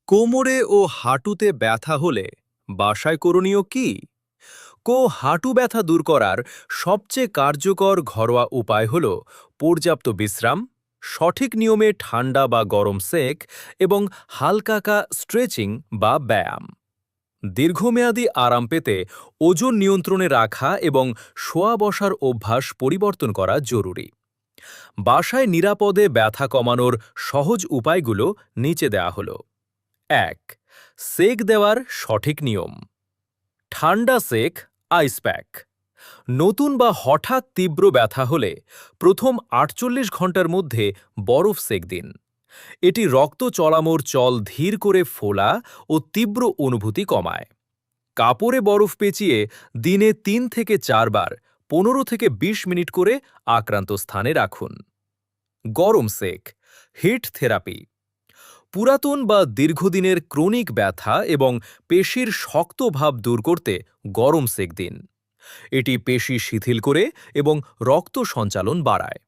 কোমরে ও হাঁটুতে ব্যথা হলে বাসায় করণীয় কি? হাঁটু ব্যথা দূর করার সবচেয়ে কার্যকর ঘরোয়া উপায় হল পর্যাপ্ত বিশ্রাম, সঠিক নিয়মে ঠান্ডা বা গরম সেক এবং হালকা স্ট্রেচিং বা ব্যায়াম। দীর্ঘমেয়াদী আরাম পেতে ওজন নিয়ন্ত্রণে রাখা এবং শোয়া বসার অভ্যাস পরিবর্তন করা জরুরি। বাসায় নিরাপদে ব্যথা কমানোর সহজ উপায়গুলো নিচে দেওয়া হলো। ১. সেক দেওয়ার সঠিক নিয়ম। ঠান্ডা সেক, আইস প্যাক। নতুন বা হঠাৎ তীব্র ব্যথা হলে প্রথম ৪৮ ঘন্টার মধ্যে বরফ সেক দিন। এটি রক্ত চলামোর চল ধীর করে ফোলা ও তীব্র অনুভূতি কমায়। কাপড়ে বরফ পেঁচিয়ে দিনে ৩ থেকে ৪ বার ১৫ থেকে ২০ মিনিট করে আক্রান্ত স্থানে রাখুন। গরম সেক, হিট থেরাপি। পুরাতন বা দীর্ঘদিনের ক্রনিক ব্যথা এবং পেশির শক্ত ভাব দূর করতে গরম সেক দিন। এটি পেশি শিথিল করে এবং রক্ত সঞ্চালন বাড়ায়।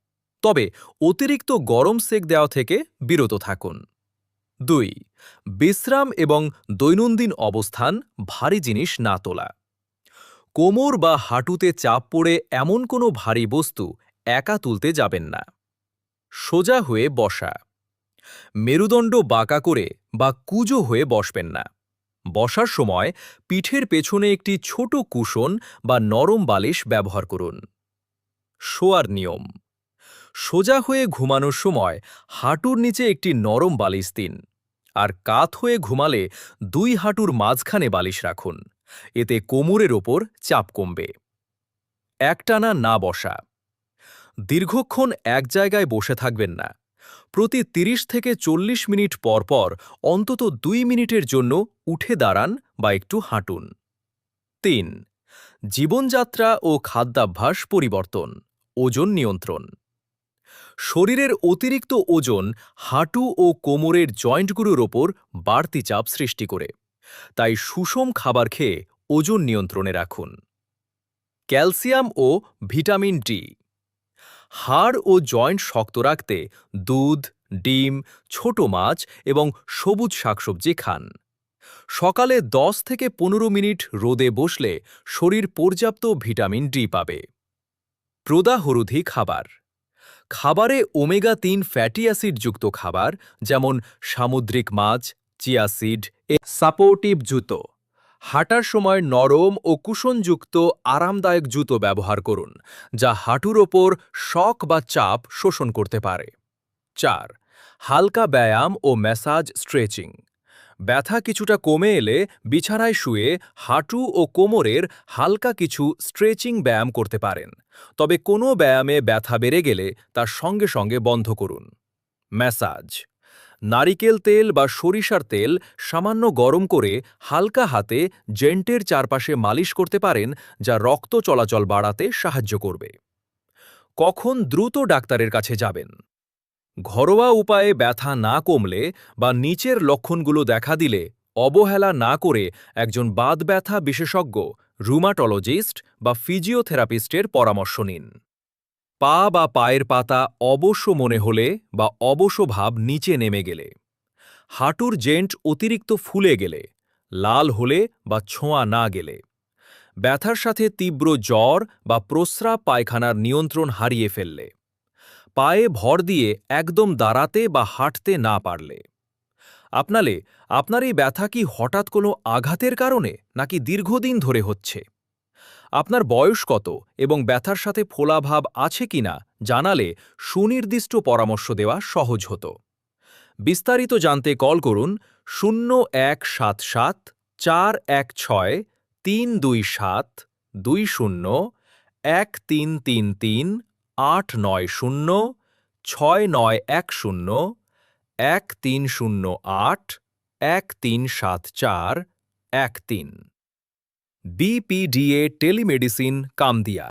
তবে অতিরিক্ত গরম সেক দেওয়া থেকে বিরত থাকুন। ২. বিশ্রাম এবং দৈনন্দিন অবস্থান, ভারী জিনিস না তোলা। কোমর বা হাঁটুতে চাপ পড়ে এমন কোনো ভারী বস্তু একা তুলতে যাবেন না। সোজা হয়ে বসা। মেরুদণ্ড বাঁকা করে বা কুঁজো হয়ে বসবেন না। বসার সময় পিঠের পেছনে একটি ছোট কুশন বা নরম বালিশ ব্যবহার করুন। শোয়ার নিয়ম। সোজা হয়ে ঘুমানোর সময় হাঁটুর নিচে একটি নরম বালিশ দিন, আর কাত হয়ে ঘুমালে ২ হাঁটুর মাঝখানে বালিশ রাখুন। এতে কোমরের ওপর চাপ কমবে। একটানা না বসা। দীর্ঘক্ষণ এক জায়গায় বসে থাকবেন না। প্রতি ৩০ থেকে ৪০ মিনিট পর পর অন্তত ২ মিনিটের জন্য উঠে দাঁড়ান বা একটু হাঁটুন। ৩. জীবনযাত্রা ও খাদ্যাভ্যাস পরিবর্তন, ওজন নিয়ন্ত্রণ। শরীরের অতিরিক্ত ওজন হাঁটু ও কোমরের জয়েন্টগুলোর ওপর বাড়তি চাপ সৃষ্টি করে, তাই সুষম খাবার খেয়ে ওজন নিয়ন্ত্রণে রাখুন। ক্যালসিয়াম ও ভিটামিন ডি। হাড় ও জয়েন্ট শক্ত রাখতে দুধ, ডিম, ছোট মাছ এবং সবুজ শাকসবজি খান। সকালে ১০ থেকে ১৫ মিনিট রোদে বসলে শরীর পর্যাপ্ত ভিটামিন ডি পাবে। প্রদাহরোধী খাবার। খাবারে ওমেগা-৩ ফ্যাটি অ্যাসিডযুক্ত খাবার যেমন সামুদ্রিক মাছ, চিয়া সিড সাপোর্টিভ জুতো। হাঁটার সময় নরম ও কুশনযুক্ত আরামদায়ক জুতো ব্যবহার করুন, যা হাঁটুর ওপর শক বা চাপ শোষণ করতে পারে। ৪. হালকা ব্যায়াম ও ম্যাসাজ স্ট্রেচিং। ব্যথা কিছুটা কমে এলে বিছানায় শুয়ে হাঁটু ও কোমরের হালকা কিছু স্ট্রেচিং ব্যায়াম করতে পারেন, তবে কোনো ব্যায়ামে ব্যথা বেড়ে গেলে তার সঙ্গে সঙ্গে বন্ধ করুন। ম্যাসাজ। নারিকেল তেল বা সরিষার তেল সামান্য গরম করে হালকা হাতে জেন্টের চারপাশে মালিশ করতে পারেন, যা রক্ত চলাচল বাড়াতে সাহায্য করবে। কখন দ্রুত ডাক্তারের কাছে যাবেন? ঘরোয়া উপায়ে ব্যথা না কমলে বা নিচের লক্ষণগুলো দেখা দিলে অবহেলা না করে একজন বাত ব্যথা বিশেষজ্ঞ, রুমাটোলজিস্ট বা ফিজিওথেরাপিস্টের পরামর্শ নিন। পা বা পায়ের পাতা অবশ মনে হলে বা অবশ ভাব নিচে নেমে গেলে, হাঁটুর জেন্ট অতিরিক্ত ফুলে গেলে, লাল হলে বা ছোঁয়া না গেলে, ব্যথার সাথে তীব্র জ্বর বা প্রস্রাব পায়খানার নিয়ন্ত্রণ হারিয়ে ফেললে, পায়ে ভর দিয়ে একদম দাঁড়াতে বা হাঁটতে না পারলে। আপনার এই ব্যথা কি হঠাৎ কোনো আঘাতের কারণে নাকি দীর্ঘদিন ধরে হচ্ছে? আপনার বয়স কত এবং ব্যথার সাথে ফোলাভাব আছে কিনা জানালে সুনির্দিষ্ট পরামর্শ দেওয়া সহজ হতো। বিস্তারিত জানতে কল করুন 0177 416 327 20 1333 890 6910 1308 1374 13। বিপিডিএ টেলিমেডিসিন কামদিয়া।